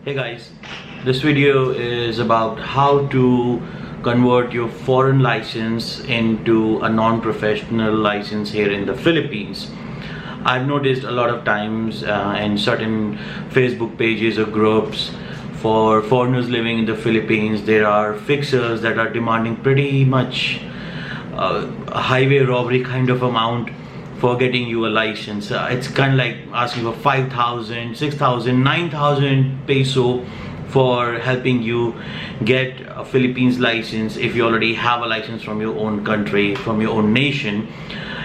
Hey guys, this video is about how to convert your foreign license into a non-professional license here in the Philippines. I've noticed a lot of times in certain Facebook pages or groups for foreigners living in the Philippines, there are fixers that are demanding pretty much a highway robbery kind of amount for getting you a license. It's kind of like asking for 5,000, 6,000, 9,000 peso for helping you get a Philippines license if you already have a license from your own country, from your own nation.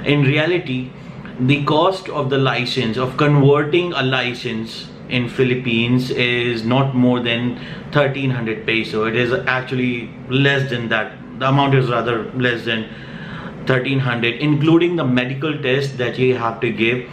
In reality, the cost of the license, of converting a license in Philippines is not more than 1,300 peso. It is actually less than that. The amount is rather less than 1,300, including the medical test that you have to give.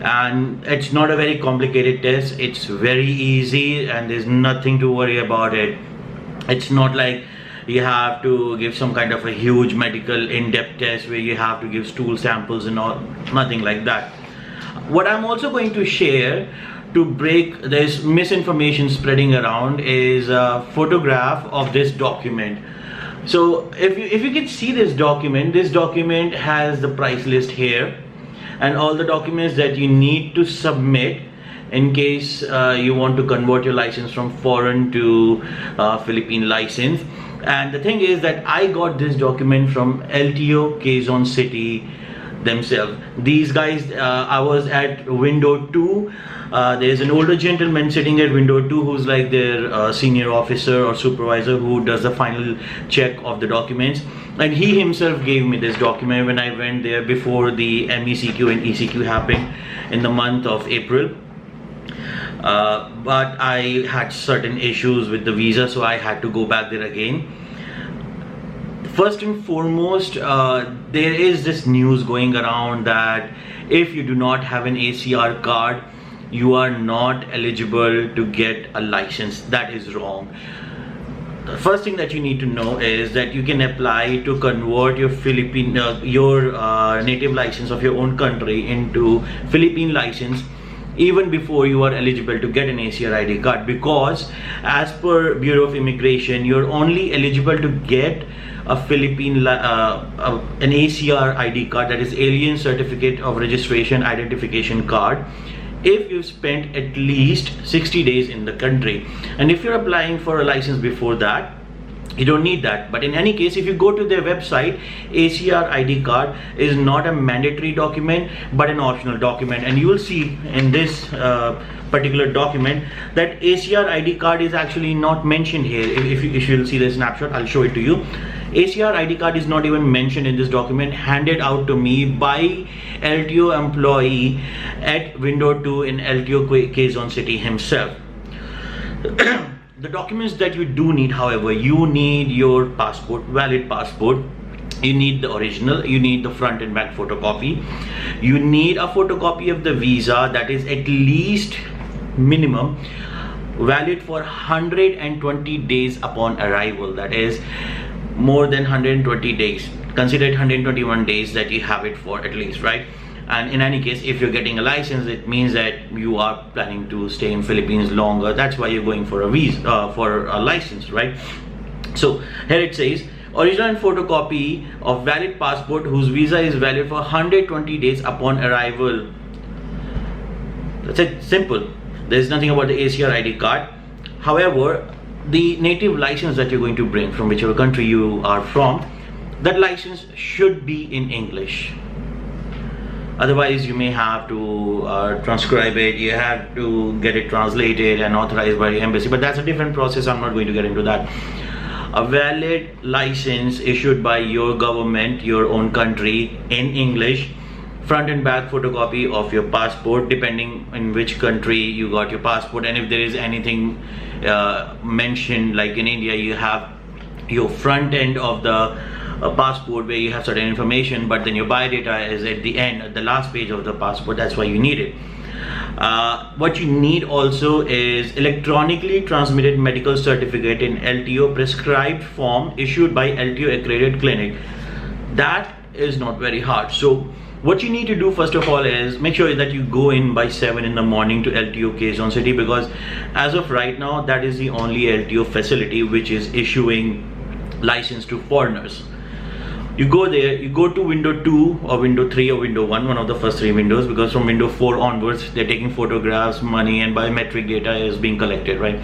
And it's not a very complicated test. It's very easy and there's nothing to worry about it. It's not like you have to give some kind of a huge medical in-depth test where you have to give stool samples and all. Nothing like that. What I'm also going to share to break this misinformation spreading around is a photograph of this document. So if you can see this document has the price list here and all the documents that you need to submit in case you want to convert your license from foreign to Philippine license. And the thing is that I got this document from LTO Quezon City themselves. These guys, I was at window 2. There's an older gentleman sitting at window 2 who's like their senior officer or supervisor who does the final check of the documents, and he himself gave me this document when I went there before the MECQ and ECQ happened in the month of April. But I had certain issues with the visa, so I had to go back there again. First and foremost, there is this news going around that if you do not have an ACR card, you are not eligible to get a license. That is wrong. The first thing that you need to know is that you can apply to convert your native license of your own country into Philippine license even before you are eligible to get an ACR ID card, because as per Bureau of Immigration, you're only eligible to get a Philippine an ACR ID card, that is Alien Certificate of Registration Identification Card, if you've spent at least 60 days in the country. And if you're applying for a license before that, you don't need that. But in any case, if you go to their website, ACR ID card is not a mandatory document but an optional document. And you will see in this particular document that ACR ID card is actually not mentioned here. If you'll see the snapshot, I'll show it to you. ACR ID card is not even mentioned in this document, handed out to me by LTO employee at window 2 in LTO Quezon City himself. The documents that you do need, however, you need your passport, valid passport. You need the original, you need the front and back photocopy. You need a photocopy of the visa that is at least minimum valid for 120 days upon arrival. That is more than 120 days. Consider it 121 days that you have it for at least, right? And in any case, if you're getting a license, it means that you are planning to stay in Philippines longer. That's why you're going for a visa, for a license, right? So here it says original and photocopy of valid passport whose visa is valid for 120 days upon arrival. That's it, simple. There's nothing about the ACR ID card. However, the native license that you're going to bring from whichever country you are from, that license should be in English. Otherwise, you may have to transcribe it, you have to get it translated and authorized by the embassy, but that's a different process. I'm not going to get into that. A valid license issued by your government, your own country, in English, front and back photocopy of your passport, depending in which country you got your passport. And if there is anything mentioned, like in India, you have your front end of the passport where you have certain information, but then your biodata is at the end, at the last page of the passport. That's why you need it. What you need also is electronically transmitted medical certificate in LTO prescribed form issued by LTO accredited clinic. That is not very hard. So What you need to do first of all is make sure that you go in by 7 in the morning to LTO Quezon City, because as of right now that is the only LTO facility which is issuing license to foreigners. You go there, you go to window 2 or window 3 or window 1, one of the first 3 windows, because from window 4 onwards they're taking photographs, money and biometric data is being collected, right?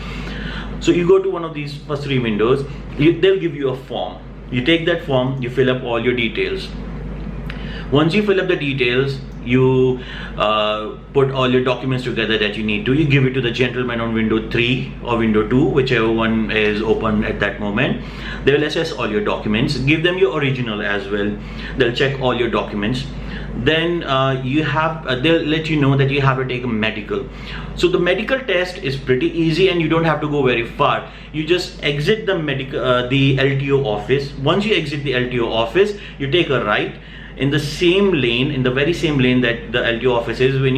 So you go to one of these first 3 windows, they'll give you a form. You take that form, you fill up all your details. Once you fill up the details, you put all your documents together that you need to. You give it to the gentleman on window 3 or window 2, whichever one is open at that moment. They will assess all your documents. Give them your original as well. They'll check all your documents. Then they'll let you know that you have to take a medical. So the medical test is pretty easy and you don't have to go very far. You just exit the LTO office. Once you exit the LTO office, you take a right in the same lane, in the very same lane that the LTO office is. When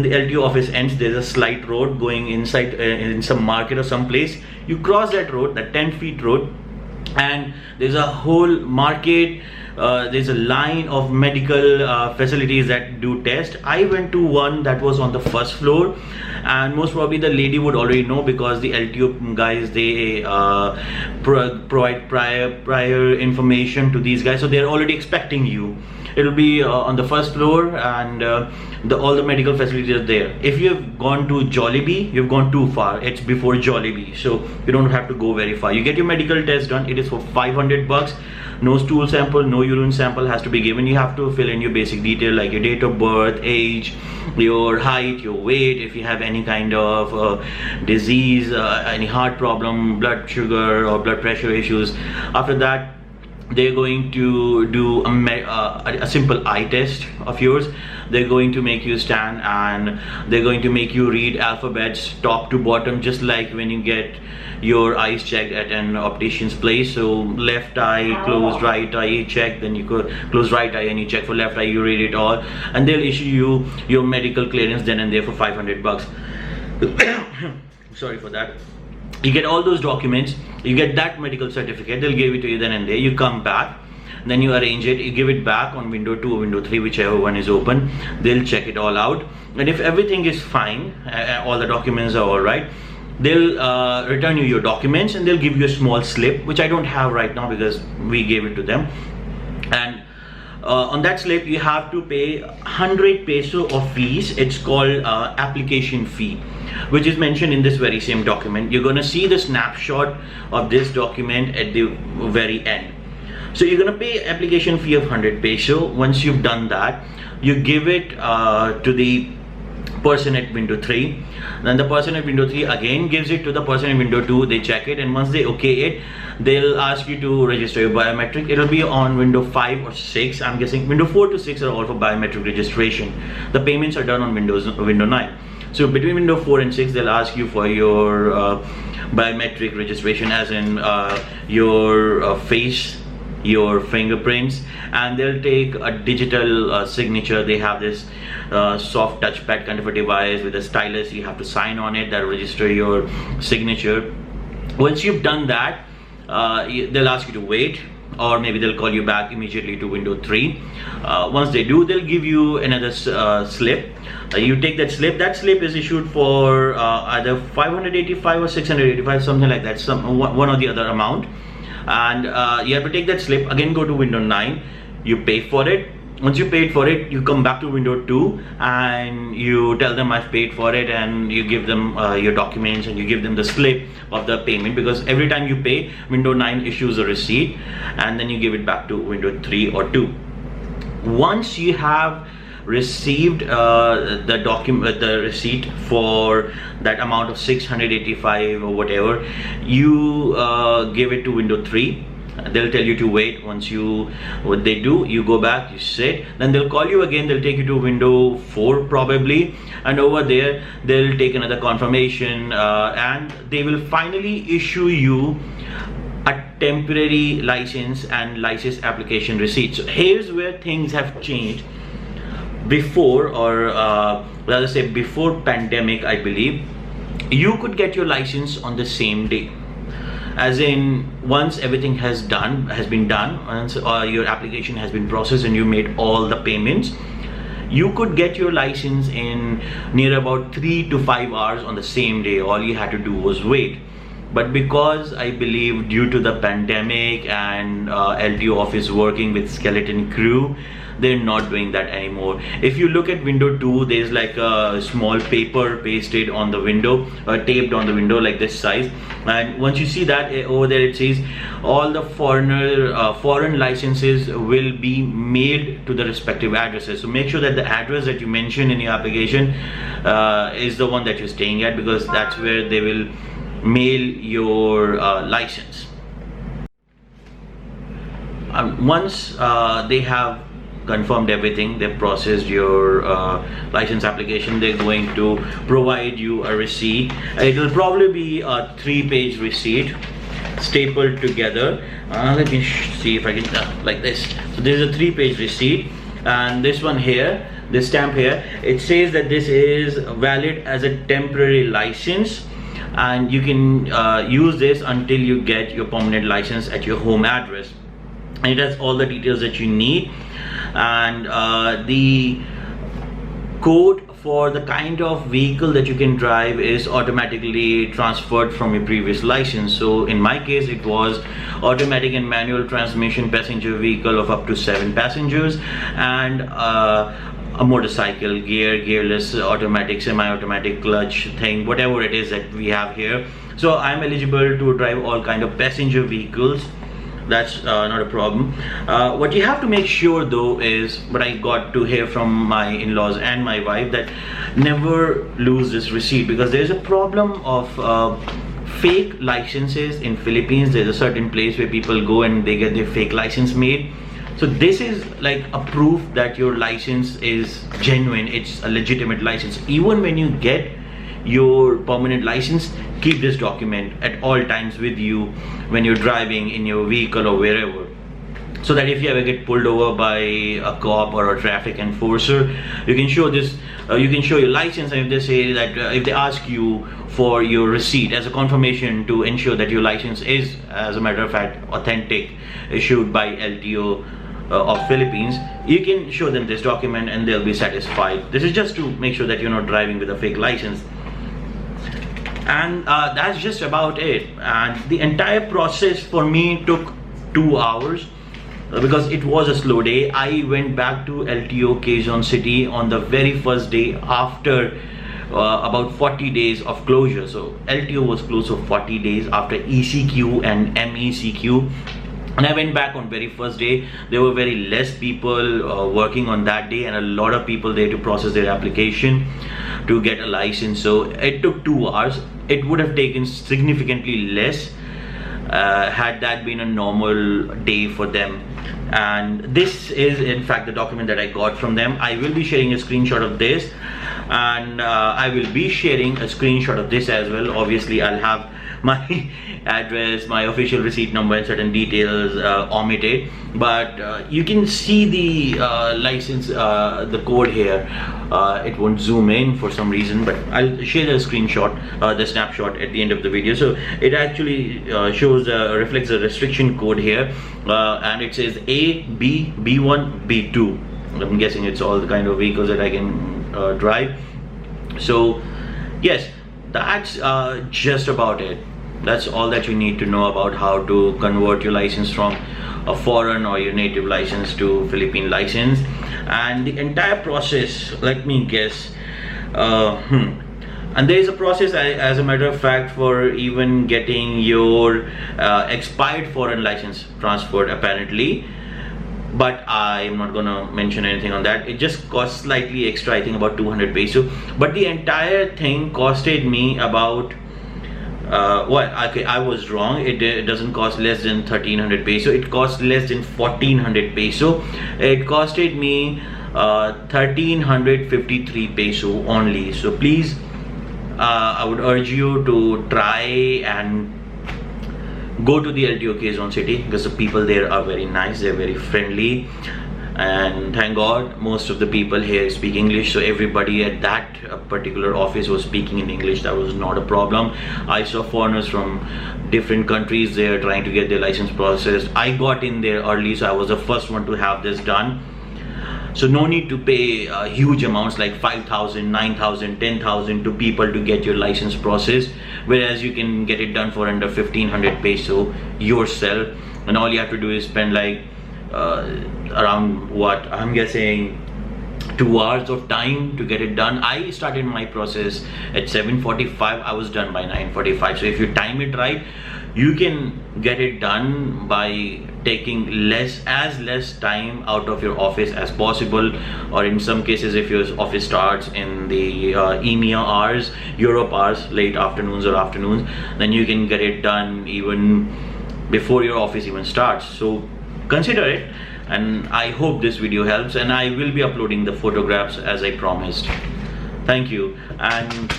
the LTO office ends, there's a slight road going inside in some market or some place. You cross that road, that 10 feet road, and there's a whole market. There's a line of medical facilities that do test. I went to one that was on the first floor, and most probably the lady would already know, because the LTO guys, they provide prior information to these guys, so they're already expecting you. It'll be on the first floor, and all the medical facilities are there. If you've gone to Jollibee, you've gone too far. It's before Jollibee, so you don't have to go very far. You get your medical test done. It is for 500 bucks. No stool sample, no urine sample has to be given. You have to fill in your basic detail like your date of birth, age, your height, your weight, if you have any kind of disease, any heart problem, blood sugar or blood pressure issues. After that, they're going to do a simple eye test of yours. They're going to make you stand and they're going to make you read alphabets top to bottom, just like when you get your eyes checked at an optician's place. So left eye closed, right eye check, then you could close right eye and you check for left eye, you read it all, and they'll issue you your medical clearance then and there for 500 bucks. Sorry for that. You get all those documents, you get that medical certificate, they'll give it to you then and there. You come back, then you arrange it, you give it back on window 2 or window 3, whichever one is open. They'll check it all out, and if everything is fine, all the documents are all right, they'll return you your documents, and they'll give you a small slip, which I don't have right now because we gave it to them. And on that slip you have to pay 100 peso of fees. It's called application fee, which is mentioned in this very same document. You're gonna see the snapshot of this document at the very end. So you're gonna pay application fee of 100 peso. Once you've done that, you give it to the person at window 3. Then the person at window 3 again gives it to the person at window 2. They check it, and once they okay it, they'll ask you to register your biometric. It'll be on window 5 or 6. I'm guessing window 4 to 6 are all for biometric registration. The payments are done on window 9. So between window 4 and 6, they'll ask you for your biometric registration, as in your face, your fingerprints, and they'll take a digital signature. They have this soft touchpad kind of a device with a stylus. You have to sign on it. That'll register your signature. Once you've done that, they'll ask you to wait, or maybe they'll call you back immediately to window 3. Once they do, they'll give you another slip. You take that slip. That slip is issued for either 585 or 685, something like that, one or the other amount. And you have to take that slip, again go to window 9, you pay for it. Once you paid for it, you come back to window 2 and you tell them I've paid for it, and you give them your documents, and you give them the slip of the payment, because every time you pay, window 9 issues a receipt, and then you give it back to window 3 or 2. Once you have received the receipt for that amount of 685 or whatever, you give it to window 3. They'll tell you to wait. What they do, you go back, you sit, then they'll call you again. They'll take you to window 4 probably, and over there they'll take another confirmation, and they will finally issue you a temporary license and license application receipt. So here's where things have changed. Before, or rather say before pandemic, I believe you could get your license on the same day. as in once everything has been done, once your application has been processed and you made all the payments, you could get your license in near about 3 to 5 hours on the same day. All you had to do was wait. But because I believe due to the pandemic and LTO office working with skeleton crew, they're not doing that anymore. If you look at window 2, there's like a small paper pasted on the window, taped on the window like this size, and once you see that, over there it says all the foreign licenses will be mailed to the respective addresses. So make sure that the address that you mention in your application is the one that you're staying at, because that's where they will mail your license. Once they have confirmed everything, they've processed your license application, they're going to provide you a receipt. It will probably be a 3-page receipt stapled together. Let me see if I can like this. So this is a 3-page receipt, and this one here, this stamp here, it says that this is valid as a temporary license, and you can use this until you get your permanent license at your home address. And it has all the details that you need, and the code for the kind of vehicle that you can drive is automatically transferred from your previous license. So in my case, it was automatic and manual transmission passenger vehicle of up to 7 passengers, and a motorcycle, gearless, automatic, semi-automatic, clutch thing, whatever it is that we have here. So I'm eligible to drive all kind of passenger vehicles. That's not a problem. What you have to make sure though is what I got to hear from my in-laws and my wife, that never lose this receipt, because there's a problem of fake licenses in Philippines. There's a certain place where people go and they get their fake license made. So this is like a proof that your license is genuine, it's a legitimate license. Even when you get your permanent license, keep this document at all times with you when you're driving in your vehicle or wherever, so that if you ever get pulled over by a cop or a traffic enforcer, you can show this, you can show your license, and if they say that if they ask you for your receipt as a confirmation to ensure that your license is, as a matter of fact, authentic, issued by LTO of Philippines, you can show them this document and they'll be satisfied. This is just to make sure that you're not driving with a fake license. And that's just about it. And the entire process for me took 2 hours, because it was a slow day. I went back to LTO Quezon City on the very first day after about 40 days of closure. So LTO was closed for 40 days after ECQ and MECQ. And I went back on very first day. There were very less people working on that day, and a lot of people there to process their application to get a license. So it took 2 hours. It would have taken significantly less had that been a normal day for them. And this is in fact the document that I got from them. I will be sharing a screenshot of this, and I will be sharing a screenshot of this as well. Obviously I'll have my address, my official receipt number, and certain details omitted, but you can see the license, the code here. It won't zoom in for some reason, but I'll share the screenshot, the snapshot at the end of the video. So it actually shows reflects the restriction code here, and it says A, B, B1, B2. I'm guessing it's all the kind of vehicles that I can drive. So yes, that's just about it. That's all that you need to know about how to convert your license from a foreign or your native license to Philippine license. And the entire process, let me guess, and there is a process, as a matter of fact, for even getting your expired foreign license transferred apparently, but I'm not gonna mention anything on that. It just costs slightly extra, I think about 200 peso, but the entire thing costed me about okay, I was wrong. It doesn't cost less than 1300 peso. It costs less than 1400 peso. It costed me 1353 peso only. So please, I would urge you to try and go to the LTO Quezon City, because the people there are very nice, they're very friendly, and thank God most of the people here speak English, so everybody at that particular office was speaking in English. That was not a problem. I saw foreigners from different countries there trying to get their license processed. I got in there early, so I was the first one to have this done. So no need to pay huge amounts like 5,000, 9,000, 10,000 to people to get your license processed, whereas you can get it done for under 1,500 peso yourself, and all you have to do is spend like around, what I'm guessing, 2 hours of time to get it done. I started my process at 7:45. I was done by 9:45. So if you time it right, you can get it done by taking as less time out of your office as possible, or in some cases if your office starts in the EMEA hours, Europe hours, late afternoons or afternoons, then you can get it done even before your office even starts. So consider it, and I hope this video helps, and I will be uploading the photographs as I promised. Thank you, and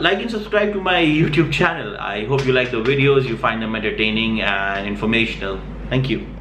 like and subscribe to my YouTube channel. I hope you like the videos, you find them entertaining and informational. Thank you.